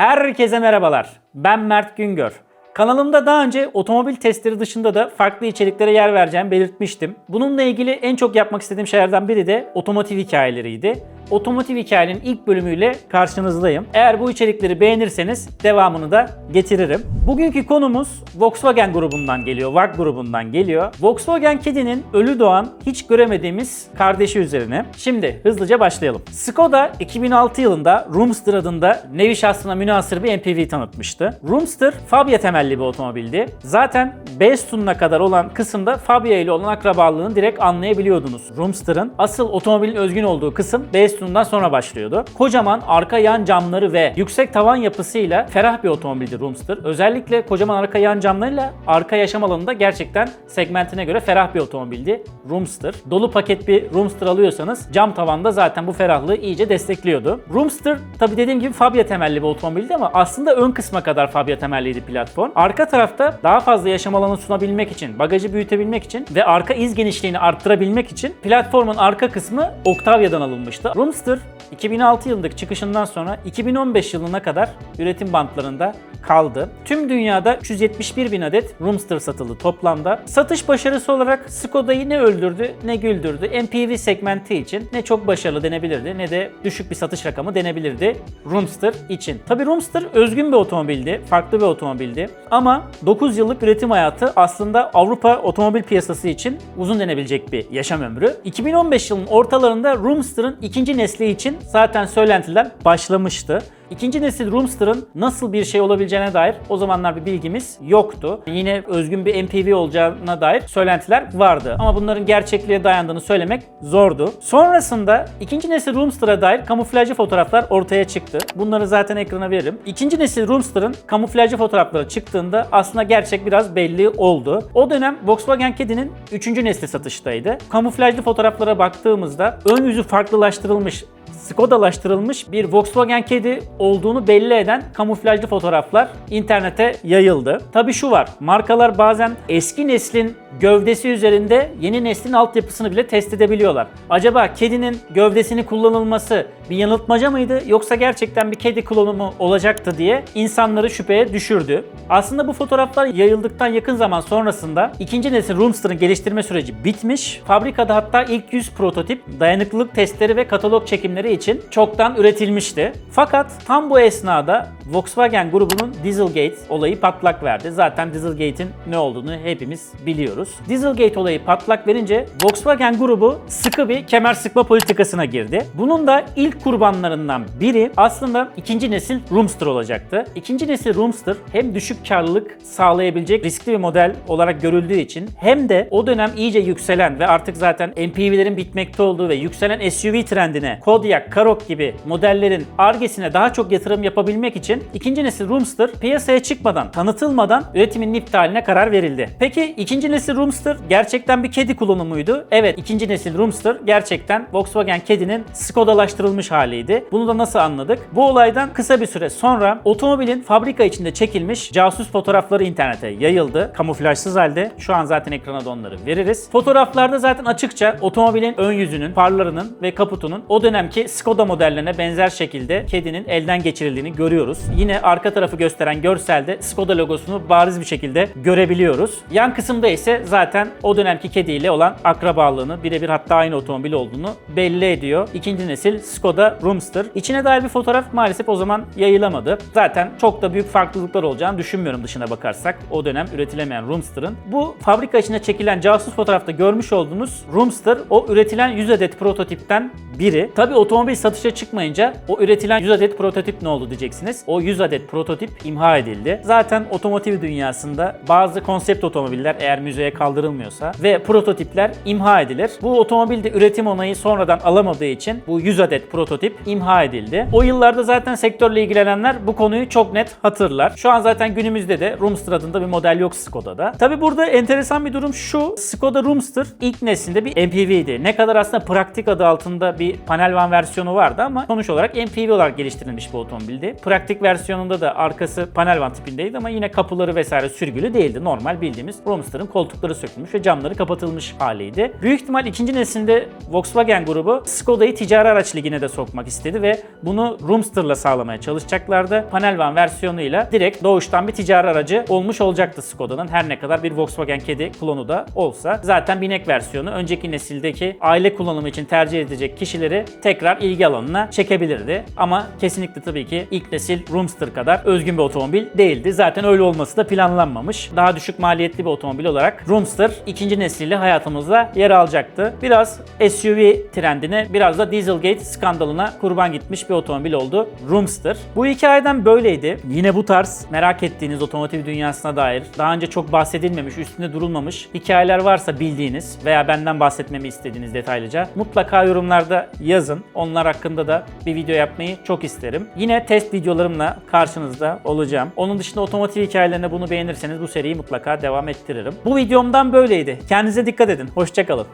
Herkese merhabalar. Ben Mert Güngör. Kanalımda daha önce otomobil testleri dışında da farklı içeriklere yer vereceğimi belirtmiştim. Bununla ilgili en çok yapmak istediğim şeylerden biri de otomotiv hikayeleriydi. Otomotiv hikayenin ilk bölümüyle karşınızdayım. Eğer bu içerikleri beğenirseniz devamını da getiririm. Bugünkü konumuz Volkswagen grubundan geliyor, VAG grubundan geliyor. Volkswagen Caddy'nin ölü doğan, hiç göremediğimiz kardeşi üzerine. Şimdi hızlıca başlayalım. Skoda 2006 yılında Roomster adında nevi şahsına münhasır bir MPV tanıtmıştı. Roomster, Fabia temelli bir otomobildi. Zaten B sütununa kadar olan kısımda Fabia ile olan akrabalığını direkt anlayabiliyordunuz. Roomster'ın asıl otomobilin özgün olduğu kısım B sütunundan sonra başlıyordu. Kocaman arka yan camları ve yüksek tavan yapısıyla ferah bir otomobildi Roomster. Özellikle kocaman arka yan camlarıyla arka yaşam alanında gerçekten segmentine göre ferah bir otomobildi Roomster. Dolu paket bir Roomster alıyorsanız cam tavanda zaten bu ferahlığı iyice destekliyordu. Roomster tabi dediğim gibi Fabia temelli bir otomobildi ama aslında ön kısma kadar Fabia temelliydi platform. Arka tarafta daha fazla yaşam alanı sunabilmek için, bagajı büyütebilmek için ve arka iz genişliğini arttırabilmek için platformun arka kısmı Octavia'dan alınmıştı. Roomster 2006 yılındaki çıkışından sonra 2015 yılına kadar üretim bantlarında kaldı. Tüm dünyada 371 bin adet Roomster satıldı toplamda. Satış başarısı olarak Skoda'yı ne öldürdü ne güldürdü. MPV segmenti için ne çok başarılı denebilirdi ne de düşük bir satış rakamı denebilirdi Roomster için. Tabi Roomster özgün bir otomobildi, farklı bir otomobildi. Ama 9 yıllık üretim hayatı aslında Avrupa otomobil piyasası için uzun denebilecek bir yaşam ömrü. 2015 yılının ortalarında Roomster'ın ikinci nesli için zaten söylentiler başlamıştı. İkinci nesil Roomster'ın nasıl bir şey olabileceğine dair o zamanlar bir bilgimiz yoktu. Yine özgün bir MPV olacağına dair söylentiler vardı. Ama bunların gerçekliğe dayandığını söylemek zordu. Sonrasında ikinci nesil Roomster'a dair kamuflajlı fotoğraflar ortaya çıktı. Bunları zaten ekrana veririm. İkinci nesil Roomster'ın kamuflajlı fotoğrafları çıktığında aslında gerçek biraz belli oldu. O dönem Volkswagen Caddy'nin 3. nesli satıştaydı. Kamuflajlı fotoğraflara baktığımızda ön yüzü farklılaştırılmış, Skoda'laştırılmış bir Volkswagen Caddy olduğunu belli eden kamuflajlı fotoğraflar internete yayıldı. Tabii şu var, markalar bazen eski neslin gövdesi üzerinde yeni neslin altyapısını bile test edebiliyorlar. Acaba Caddy'nin gövdesini kullanılması bir yanıltmaca mıydı yoksa gerçekten bir Caddy klonu mu olacaktı diye insanları şüpheye düşürdü. Aslında bu fotoğraflar yayıldıktan yakın zaman sonrasında ikinci nesil Roomster'ın geliştirme süreci bitmiş. Fabrikada hatta ilk 100 prototip dayanıklılık testleri ve katalog çekimleri için çoktan üretilmişti. Fakat tam bu esnada Volkswagen grubunun Dieselgate olayı patlak verdi. Zaten Dieselgate'in ne olduğunu hepimiz biliyoruz. Dieselgate olayı patlak verince Volkswagen grubu sıkı bir kemer sıkma politikasına girdi. Bunun da ilk kurbanlarından biri aslında ikinci nesil Roomster olacaktı. İkinci nesil Roomster hem düşük karlılık sağlayabilecek riskli bir model olarak görüldüğü için hem de o dönem iyice yükselen ve artık zaten MPV'lerin bitmekte olduğu ve yükselen SUV trendine Kodiaq, Karoq gibi modellerin Ar-Ge'sine daha çok yatırım yapabilmek için ikinci nesil Roomster piyasaya çıkmadan, tanıtılmadan üretimin iptaline karar verildi. Peki ikinci nesil Roomster gerçekten bir Caddy klonu muydu? Evet, ikinci nesil Roomster gerçekten Volkswagen Caddy'nin Skodalaştırılmış haliydi. Bunu da nasıl anladık? Bu olaydan kısa bir süre sonra otomobilin fabrika içinde çekilmiş casus fotoğrafları internete yayıldı. Kamuflajsız halde. Şu an zaten ekrana da onları veririz. Fotoğraflarda zaten açıkça otomobilin ön yüzünün, farlarının ve kaputunun o dönemki Skoda modellerine benzer şekilde Caddy'nin elden geçirildiğini görüyoruz. Yine arka tarafı gösteren görselde Skoda logosunu bariz bir şekilde görebiliyoruz. Yan kısımda ise zaten o dönemki Caddy ile olan akrabalığını, birebir hatta aynı otomobil olduğunu belli ediyor. İkinci nesil Skoda Roomster. İçine dair bir fotoğraf maalesef o zaman yayılamadı. Zaten çok da büyük farklılıklar olacağını düşünmüyorum dışına bakarsak o dönem üretilemeyen Roomster'ın. Bu fabrika içinde çekilen casus fotoğrafta görmüş olduğunuz Roomster o üretilen 100 adet prototipten biri. Tabii otomobil satışa çıkmayınca o üretilen 100 adet prototip ne oldu diyeceksiniz. O 100 adet prototip imha edildi. Zaten otomotiv dünyasında bazı konsept otomobiller eğer müzeye kaldırılmıyorsa ve prototipler imha edilir. Bu otomobilde üretim onayı sonradan alamadığı için bu 100 adet prototip imha edildi. O yıllarda zaten sektörle ilgilenenler bu konuyu çok net hatırlar. Şu an zaten günümüzde de Roomster adında bir model yok Skoda'da. Tabi burada enteresan bir durum şu. Skoda Roomster ilk neslinde bir MPV'ydi. Ne kadar aslında Praktik adı altında bir panel van versiyonu vardı ama sonuç olarak MPV olarak geliştirilmiş bir otomobildi. Praktik binek versiyonunda da arkası panel van tipindeydi ama yine kapıları vesaire sürgülü değildi. Normal bildiğimiz Roadster'ın koltukları sökülmüş ve camları kapatılmış haliydi. Büyük ihtimal ikinci neslinde Volkswagen grubu Skoda'yı ticari araç ligine de sokmak istedi ve bunu Roadster'la sağlamaya çalışacaklardı. Panel van versiyonuyla direkt doğuştan bir ticari aracı olmuş olacaktı Skoda'nın. Her ne kadar bir Volkswagen Caddy klonu da olsa. Zaten binek versiyonu önceki nesildeki aile kullanımı için tercih edecek kişileri tekrar ilgi alanına çekebilirdi. Ama kesinlikle tabii ki ilk nesil Roadster kadar özgün bir otomobil değildi. Zaten öyle olması da planlanmamış. Daha düşük maliyetli bir otomobil olarak Roadster ikinci nesliyle hayatımızda yer alacaktı. Biraz SUV trendine, biraz da Dieselgate skandalına kurban gitmiş bir otomobil oldu Roadster. Bu hikayeden böyleydi. Yine bu tarz merak ettiğiniz otomotiv dünyasına dair daha önce çok bahsedilmemiş, üstünde durulmamış hikayeler varsa bildiğiniz veya benden bahsetmemi istediğiniz detaylıca mutlaka yorumlarda yazın. Onlar hakkında da bir video yapmayı çok isterim. Yine test videolarımla karşınızda olacağım. Onun dışında otomotiv hikayelerine bunu beğenirseniz bu seriyi mutlaka devam ettiririm. Bu videomdan böyleydi. Kendinize dikkat edin. Hoşça kalın.